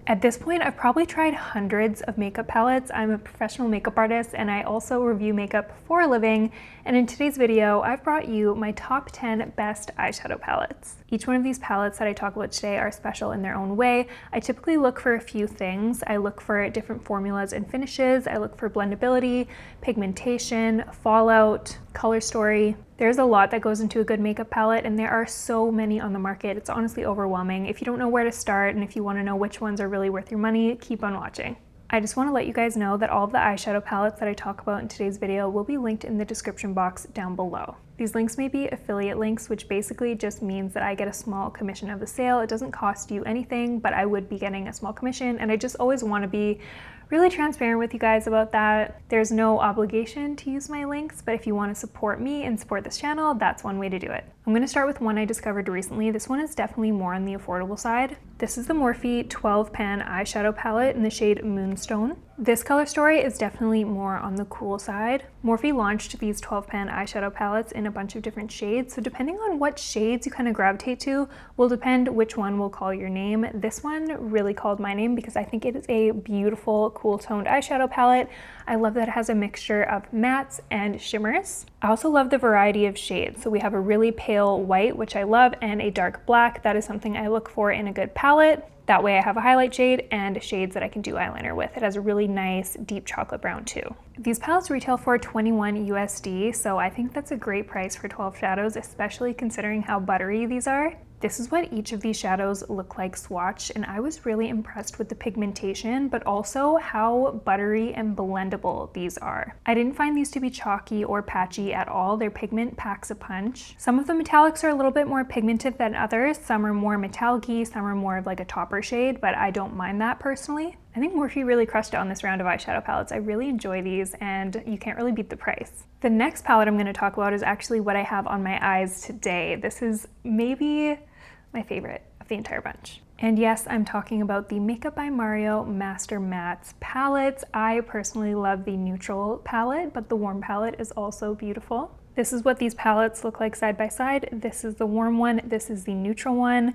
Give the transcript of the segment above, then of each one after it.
At this point, I've probably tried hundreds of makeup palettes. I'm a professional makeup artist and I also review makeup for a living. And in today's video, I've brought you my top 10 best eyeshadow palettes. Each one of these palettes that I talk about today are special in their own way. I typically look for a few things. I look for different formulas and finishes. I look for blendability, pigmentation, fallout, color story. There's a lot that goes into a good makeup palette and there are so many on the market. It's honestly overwhelming. If you don't know where to start and if you want to know which ones are really worth your money, keep on watching. I just want to let you guys know that all of the eyeshadow palettes that I talk about in today's video will be linked in the description box down below. These links may be affiliate links, which basically just means that I get a small commission of the sale. It doesn't cost you anything, but I would be getting a small commission, and I just always want to be really transparent with you guys about that. There's no obligation to use my links, but if you want to support me and support this channel, that's one way to do it. I'm going to start with one I discovered recently. This one is definitely more on the affordable side. This is the Morphe 12 pan eyeshadow palette in the shade Moonstone. This color story is definitely more on the cool side. Morphe launched these 12 pan eyeshadow palettes in a bunch of different shades, so depending on what shades you kind of gravitate to will depend which one will call your name. This one really called my name because I think it is a beautiful, cool toned eyeshadow palette. I love that it has a mixture of mattes and shimmers. I also love the variety of shades. So we have a really pale white, which I love, and a dark black. That is something I look for in a good palette. That way I have a highlight shade and shades that I can do eyeliner with. It has a really nice deep chocolate brown too. These palettes retail for $21 USD, so I think that's a great price for 12 shadows, especially considering how buttery these are. This is what each of these shadows look like swatched, and I was really impressed with the pigmentation, but also how buttery and blendable these are. I didn't find these to be chalky or patchy at all. Their pigment packs a punch. Some of the metallics are a little bit more pigmented than others. Some are more metallic-y, some are more of like a topper shade, but I don't mind that personally. I think Morphe really crushed it on this round of eyeshadow palettes. I really enjoy these and you can't really beat the price. The next palette I'm going to talk about is actually what I have on my eyes today. This is maybe my favorite of the entire bunch. And yes, I'm talking about the Makeup by Mario Master Mattes palettes. I personally love the neutral palette, but the warm palette is also beautiful. This is what these palettes look like side by side. This is the warm one, this is the neutral one.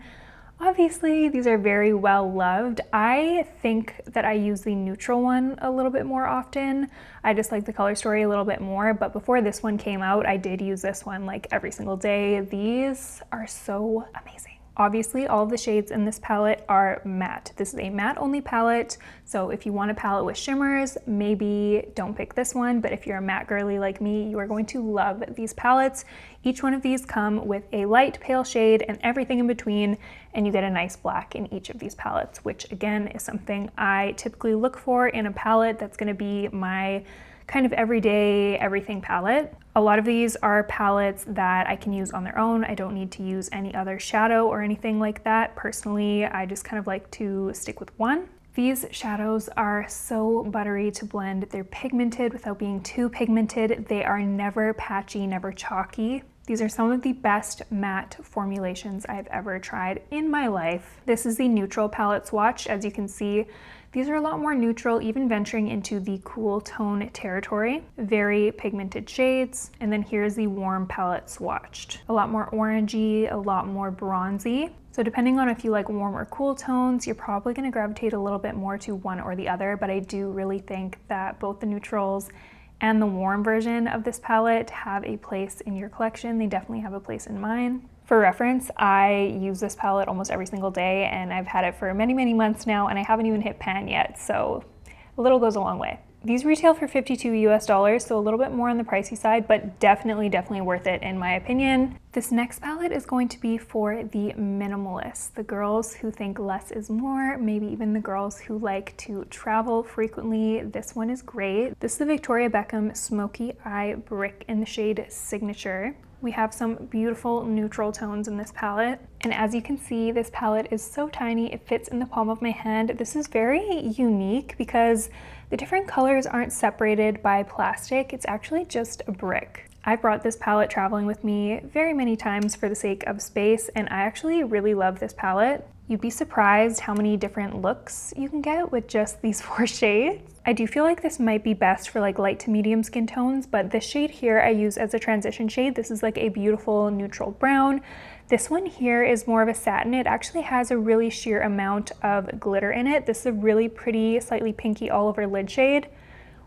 Obviously, these are very well loved. I think that I use the neutral one a little bit more often. I just like the color story a little bit more, but before this one came out, I did use this one like every single day. These are so amazing. Obviously, all of the shades in this palette are matte. This is a matte only palette, so if you want a palette with shimmers, maybe don't pick this one, but if you're a matte girly like me, you are going to love these palettes. Each one of these come with a light pale shade and everything in between, and you get a nice black in each of these palettes, which again is something I typically look for in a palette that's going to be my kind of everyday everything palette. A lot of these are palettes that I can use on their own. I don't need to use any other shadow or anything like that. Personally, I just kind of like to stick with one. These shadows are so buttery to blend. They're pigmented without being too pigmented. They are never patchy, never chalky. These are some of the best matte formulations I've ever tried in my life. This is the neutral palette swatch. As you can see, these are a lot more neutral, even venturing into the cool tone territory. Very pigmented shades. And then here's the warm palette swatched. A lot more orangey, a lot more bronzy. So depending on if you like warm or cool tones, you're probably gonna gravitate a little bit more to one or the other, but I do really think that both the neutrals and the warm version of this palette have a place in your collection. They definitely have a place in mine. For reference, I use this palette almost every single day and I've had it for many, many months now and I haven't even hit pan yet, so a little goes a long way. These retail for $52 US, so a little bit more on the pricey side, but definitely worth it in my opinion. This next palette is going to be for the minimalists, the girls who think less is more, maybe even the girls who like to travel frequently. This one is great. This is the Victoria Beckham Smoky Eye Brick in the shade Signature. We have some beautiful neutral tones in this palette. And as you can see, this palette is so tiny, it fits in the palm of my hand. This is very unique because the different colors aren't separated by plastic. It's actually just a brick. I brought this palette traveling with me very many times for the sake of space, and I actually really love this palette. You'd be surprised how many different looks you can get with just these 4 shades. I do feel like this might be best for like light to medium skin tones, but this shade here I use as a transition shade. This is like a beautiful neutral brown. This one here is more of a satin. It actually has a really sheer amount of glitter in it. This is a really pretty, slightly pinky all over lid shade.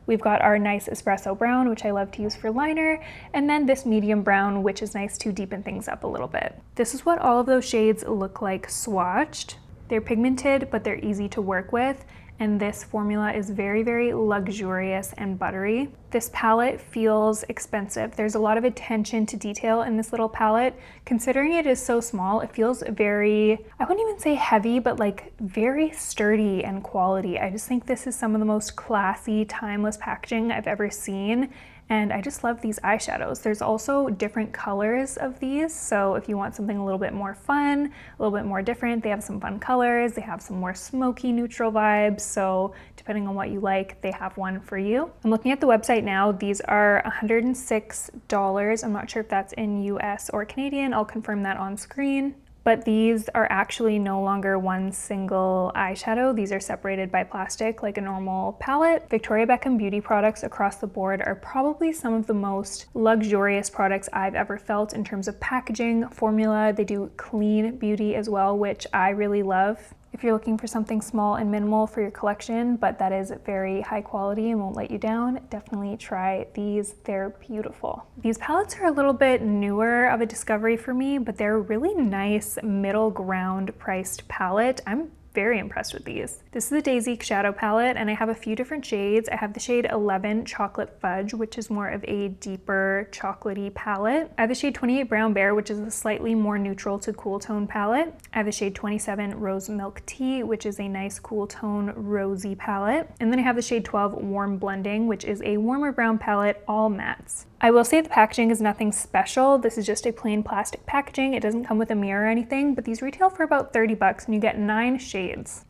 We've got our nice espresso brown, which I love to use for liner, and then this medium brown, which is nice to deepen things up a little bit. This is what all of those shades look like swatched. They're pigmented, but they're easy to work with. And this formula is very, very luxurious and buttery. This palette feels expensive. There's a lot of attention to detail in this little palette. Considering it is so small, it feels very, I wouldn't even say heavy, but like very sturdy and quality. I just think this is some of the most classy, timeless packaging I've ever seen. And I just love these eyeshadows. There's also different colors of these. So if you want something a little bit more fun, a little bit more different, they have some fun colors. They have some more smoky neutral vibes. So depending on what you like, they have one for you. I'm looking at the website now. These are $106. I'm not sure if that's in US or Canadian. I'll confirm that on screen. But these are actually no longer one single eyeshadow. These are separated by plastic like a normal palette. Victoria Beckham beauty products across the board are probably some of the most luxurious products I've ever felt in terms of packaging, formula. They do clean beauty as well, which I really love. If you're looking for something small and minimal for your collection, but that is very high quality and won't let you down, definitely try these. They're beautiful. These palettes are a little bit newer of a discovery for me, but they're a really nice middle ground priced palette. I'm very impressed with these. This is the Daisy Shadow palette, and I have a few different shades. I have the shade 11 Chocolate Fudge, which is more of a deeper chocolatey palette. I have the shade 28 Brown Bear, which is a slightly more neutral to cool tone palette. I have the shade 27 Rose Milk Tea, which is a nice cool tone rosy palette. And then I have the shade 12 Warm Blending, which is a warmer brown palette, all mattes. I will say the packaging is nothing special. This is just a plain plastic packaging. It doesn't come with a mirror or anything, but these retail for about 30 bucks and you get 9 shades.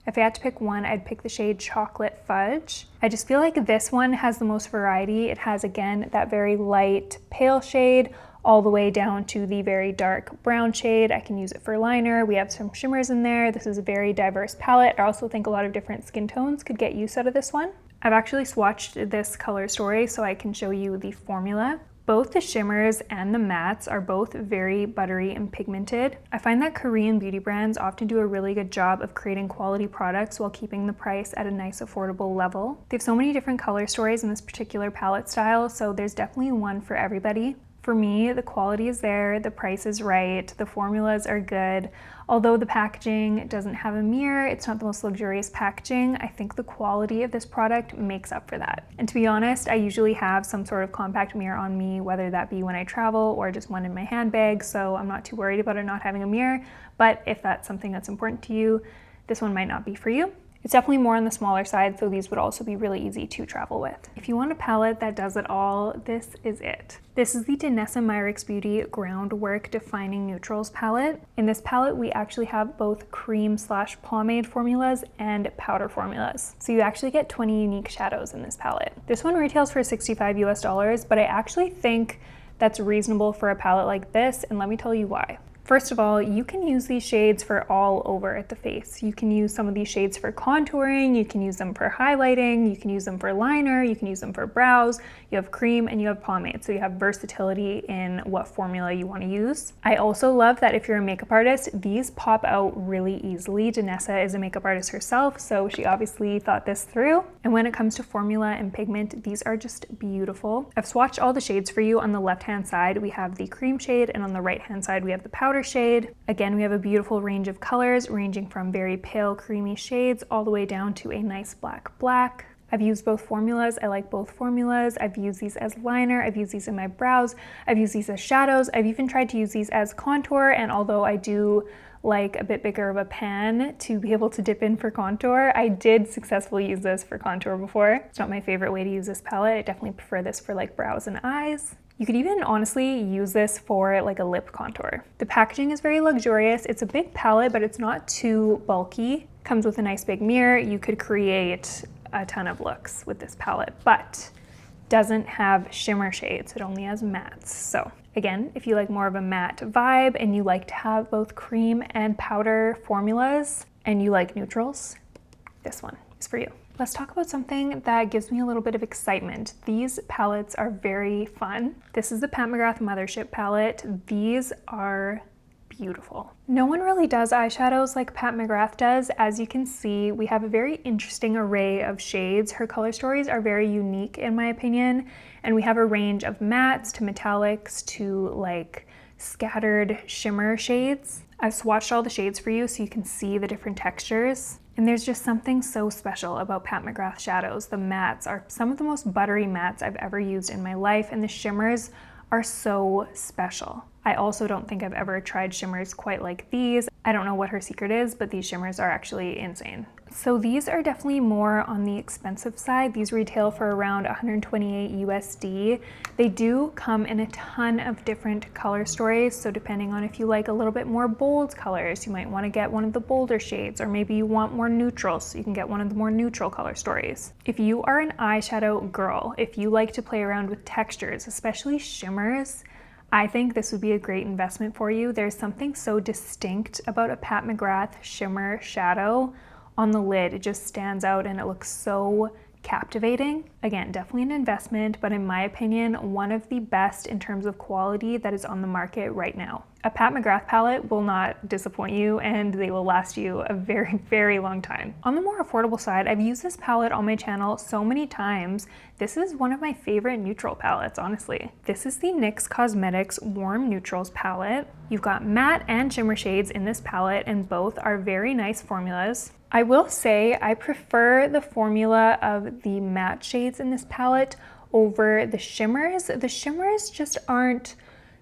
If I had to pick one, I'd pick the shade Chocolate Fudge. I just feel like this one has the most variety. It has, again, that very light pale shade all the way down to the very dark brown shade. I can use it for liner. We have some shimmers in there. This is a very diverse palette. I also think a lot of different skin tones could get use out of this one. I've actually swatched this color story so I can show you the formula. Both the shimmers and the mattes are both very buttery and pigmented. I find that Korean beauty brands often do a really good job of creating quality products while keeping the price at a nice affordable level. They have so many different color stories in this particular palette style, so there's definitely one for everybody. For me, the quality is there, the price is right, the formulas are good. Although the packaging doesn't have a mirror, it's not the most luxurious packaging, I think the quality of this product makes up for that. And to be honest, I usually have some sort of compact mirror on me, whether that be when I travel or just one in my handbag, so I'm not too worried about it not having a mirror. But if that's something that's important to you, this one might not be for you. It's definitely more on the smaller side, so these would also be really easy to travel with. If you want a palette that does it all, this is it. This is the Danessa Myricks Beauty Groundwork Defining Neutrals palette. In this palette, we actually have both cream/pomade formulas and powder formulas. So you actually get 20 unique shadows in this palette. This one retails for $65 US, but I actually think that's reasonable for a palette like this, and let me tell you why. First of all, you can use these shades for all over at the face. You can use some of these shades for contouring, you can use them for highlighting, you can use them for liner, you can use them for brows. You have cream and you have pomade, so you have versatility in what formula you want to use. I also love that if you're a makeup artist, these pop out really easily. Danessa is a makeup artist herself, so she obviously thought this through. And when it comes to formula and pigment, these are just beautiful. I've swatched all the shades for you. On the left-hand side, we have the cream shade, and on the right-hand side, we have the powder shade. Again, we have a beautiful range of colors ranging from very pale creamy shades all the way down to a nice black. I've used both formulas. I like both formulas. I've used these as liner. I've used these in my brows. I've used these as shadows. I've even tried to use these as contour, and although I do like a bit bigger of a pan to be able to dip in for contour, I did successfully use this for contour before. It's not my favorite way to use this palette. I definitely prefer this for like brows and eyes. You could even honestly use this for like a lip contour. The packaging is very luxurious. It's a big palette, but it's not too bulky. Comes with a nice big mirror. You could create a ton of looks with this palette, but doesn't have shimmer shades. It only has mattes. So again, if you like more of a matte vibe and you like to have both cream and powder formulas, and you like neutrals, this one is for you. Let's talk about something that gives me a little bit of excitement. These palettes are very fun. This is the Pat McGrath Mothership palette. These are beautiful. No one really does eyeshadows like Pat McGrath does. As you can see, we have a very interesting array of shades. Her color stories are very unique in my opinion, and we have a range of mattes to metallics to like scattered shimmer shades. I've swatched all the shades for you so you can see the different textures. And there's just something so special about Pat McGrath shadows. The mattes are some of the most buttery mattes I've ever used in my life, and the shimmers are so special. I also don't think I've ever tried shimmers quite like these. I don't know what her secret is, but these shimmers are actually insane. So these are definitely more on the expensive side. These retail for around 128 USD. They do come in a ton of different color stories. So depending on if you like a little bit more bold colors, you might want to get one of the bolder shades, or maybe you want more neutrals, so you can get one of the more neutral color stories. If you are an eyeshadow girl, if you like to play around with textures, especially shimmers, I think this would be a great investment for you. There's something so distinct about a Pat McGrath shimmer shadow on the lid. It just stands out and it looks so captivating. Again, definitely an investment, but in my opinion, one of the best in terms of quality that is on the market right now. A Pat McGrath palette will not disappoint you, and they will last you a very, very long time. On the more affordable side, I've used this palette on my channel so many times. This is one of my favorite neutral palettes, honestly. This is the NYX Cosmetics Warm Neutrals palette. You've got matte and shimmer shades in this palette, and both are very nice formulas. I will say I prefer the formula of the matte shades in this palette over the shimmers. The shimmers just aren't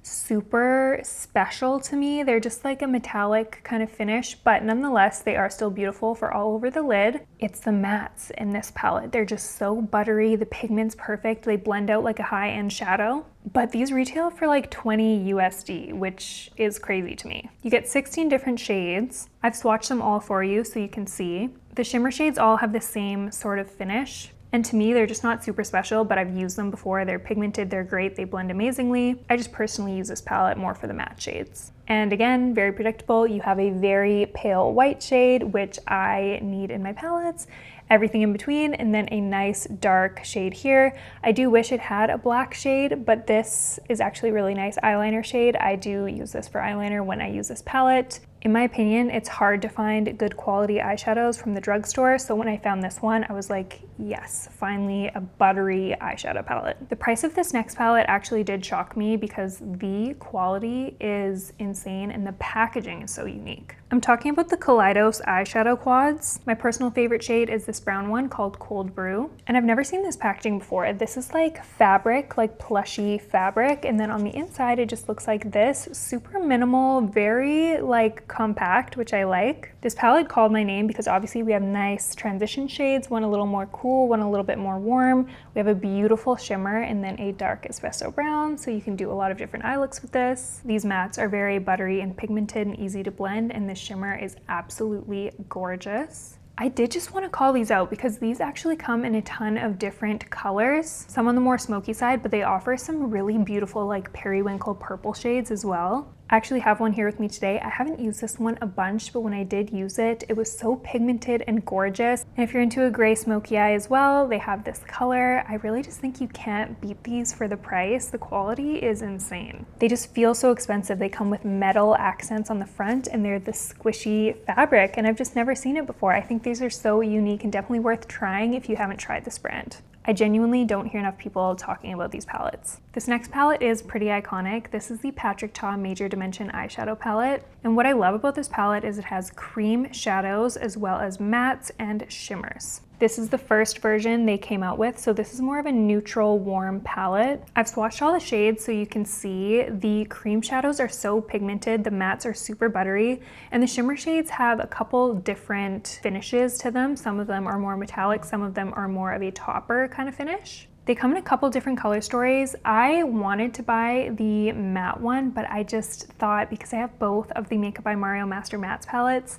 super special to me. They're just like a metallic kind of finish, but nonetheless, they are still beautiful for all over the lid. It's the mattes in this palette. They're just so buttery. The pigment's perfect. They blend out like a high-end shadow. But these retail for like 20 USD, which is crazy to me. You get 16 different shades. I've swatched them all for you so you can see. The shimmer shades all have the same sort of finish. And to me, they're just not super special, but I've used them before. They're pigmented, they're great, they blend amazingly. I just personally use this palette more for the matte shades. And again, very predictable. You have a very pale white shade, which I need in my palettes, everything in between, and then a nice dark shade here. I do wish it had a black shade, but this is actually a really nice eyeliner shade. I do use this for eyeliner when I use this palette. In my opinion, it's hard to find good quality eyeshadows from the drugstore, so when I found this one, I was like, yes, finally a buttery eyeshadow palette. The price of this next palette actually did shock me because the quality is insane and the packaging is so unique. I'm talking about the Kaleidos eyeshadow quads. My personal favorite shade is this brown one called Cold Brew, and I've never seen this packaging before. This is like fabric, like plushy fabric, and then on the inside it just looks like this, super minimal, very like compact, which I like. This palette called my name because obviously we have nice transition shades, one a little more cool, one a little bit more warm. We have a beautiful shimmer and then a dark espresso brown, so you can do a lot of different eye looks with this. These mattes are very buttery and pigmented and easy to blend, and this shimmer is absolutely gorgeous. I did just want to call these out because these actually come in a ton of different colors, some on the more smoky side, but they offer some really beautiful like periwinkle purple shades as well. I actually have one here with me today. I haven't used this one a bunch, but when I did use it, it was so pigmented and gorgeous. And if you're into a gray smoky eye as well, they have this color. I really just think you can't beat these for the price. The quality is insane. They just feel so expensive. They come with metal accents on the front and they're this squishy fabric, and I've just never seen it before. I think these are so unique and definitely worth trying if you haven't tried this brand. I genuinely don't hear enough people talking about these palettes. This next palette is pretty iconic. This is the Patrick Ta Major Dimension eyeshadow palette. And what I love about this palette is it has cream shadows as well as mattes and shimmers. This is the first version they came out with, so this is more of a neutral, warm palette. I've swatched all the shades so you can see the cream shadows are so pigmented, the mattes are super buttery, and the shimmer shades have a couple different finishes to them. Some of them are more metallic, some of them are more of a topper kind of finish. They come in a couple different color stories. I wanted to buy the matte one, but I just thought because I have both of the Makeup by Mario Master Mattes palettes,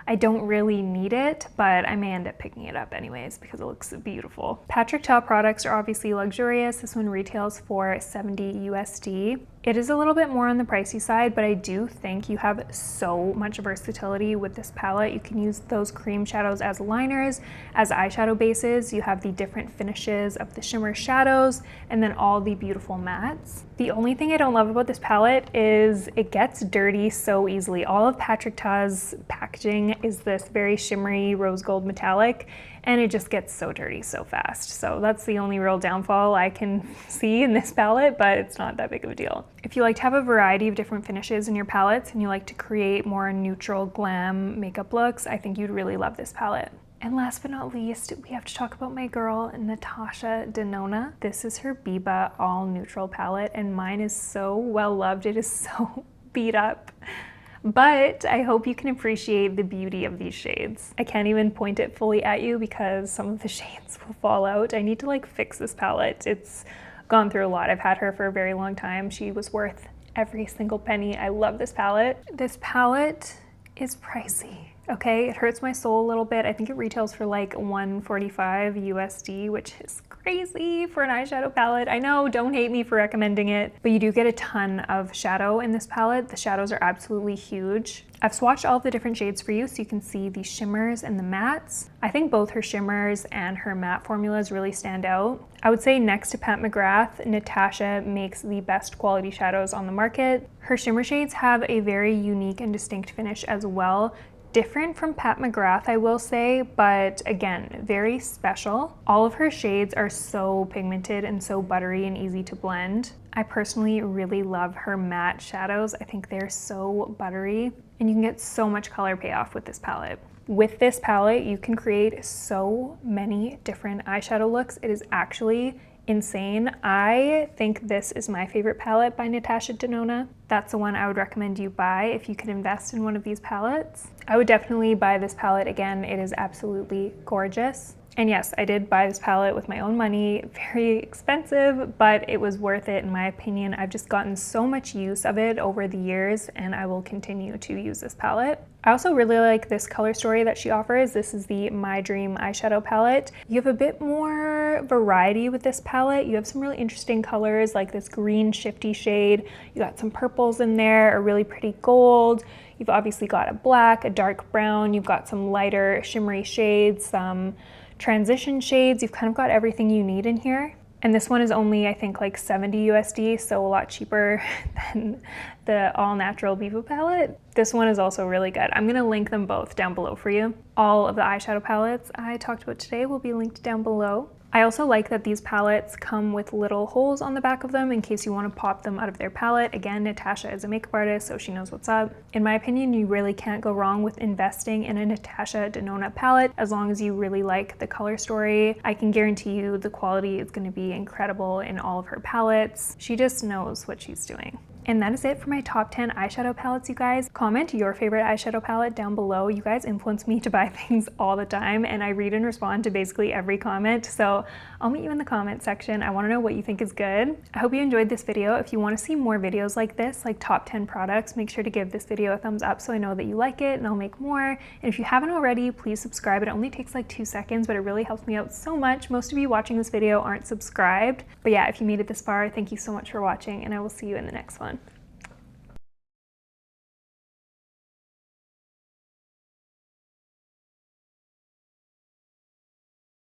I don't really need it, but I may end up picking it up anyways because it looks beautiful. Patrick Ta products are obviously luxurious. This one retails for 70 USD. It is a little bit more on the pricey side, but I do think you have so much versatility with this palette. You can use those cream shadows as liners, as eyeshadow bases. You have the different finishes of the shimmer shadows, and then all the beautiful mattes. The only thing I don't love about this palette is it gets dirty so easily. All of Patrick Ta's packaging is this very shimmery rose gold metallic, and it just gets so dirty so fast. So that's the only real downfall I can see in this palette, but it's not that big of a deal. If you like to have a variety of different finishes in your palettes and you like to create more neutral glam makeup looks, I think you'd really love this palette. And last but not least, we have to talk about my girl, Natasha Denona. This is her Biba all neutral palette, and mine is so well loved. It is so beat up. But I hope you can appreciate the beauty of these shades. I can't even point it fully at you because some of the shades will fall out. I need to like fix this palette. It's gone through a lot. I've had her for a very long time. She was worth every single penny. I love this palette. This palette is pricey. Okay, it hurts my soul a little bit. I think it retails for like $145 USD, which is crazy for an eyeshadow palette. I know, don't hate me for recommending it, but you do get a ton of shadow in this palette. The shadows are absolutely huge. I've swatched all of the different shades for you so you can see the shimmers and the mattes. I think both her shimmers and her matte formulas really stand out. I would say next to Pat McGrath, Natasha makes the best quality shadows on the market. Her shimmer shades have a very unique and distinct finish as well. Different from Pat McGrath, I will say, but again, very special. All of her shades are so pigmented and so buttery and easy to blend. I personally really love her matte shadows. I think they're so buttery, and you can get so much color payoff with this palette. With this palette, you can create so many different eyeshadow looks. It is actually insane. I think this is my favorite palette by Natasha Denona. That's the one I would recommend you buy if you can invest in one of these palettes. I would definitely buy this palette again. It is absolutely gorgeous. And yes, I did buy this palette with my own money. Very expensive, but it was worth it in my opinion. I've just gotten so much use of it over the years, and I will continue to use this palette. I also really like this color story that she offers. This is the My Dream eyeshadow palette. You have a bit more variety with this palette. You have some really interesting colors like this green shifty shade. You got some purples in there, a really pretty gold. You've obviously got a black, a dark brown. You've got some lighter shimmery shades, some transition shades. You've kind of got everything you need in here. And this one is only, I think, like 70 USD, so a lot cheaper than the all natural Viva palette. This one is also really good. I'm gonna link them both down below for you. All of the eyeshadow palettes I talked about today will be linked down below. I also like that these palettes come with little holes on the back of them in case you want to pop them out of their palette. Again, Natasha is a makeup artist, so she knows what's up. In my opinion, you really can't go wrong with investing in a Natasha Denona palette as long as you really like the color story. I can guarantee you the quality is going to be incredible in all of her palettes. She just knows what she's doing. And that is it for my top 10 eyeshadow palettes, you guys. Comment your favorite eyeshadow palette down below. You guys influence me to buy things all the time, and I read and respond to basically every comment, so I'll meet you in the comment section. I want to know what you think is good. I hope you enjoyed this video. If you want to see more videos like this, like top 10 products, make sure to give this video a thumbs up so I know that you like it, and I'll make more. And if you haven't already, please subscribe. It only takes like 2 seconds, but it really helps me out so much. Most of you watching this video aren't subscribed. But yeah, if you made it this far, thank you so much for watching, and I will see you in the next one.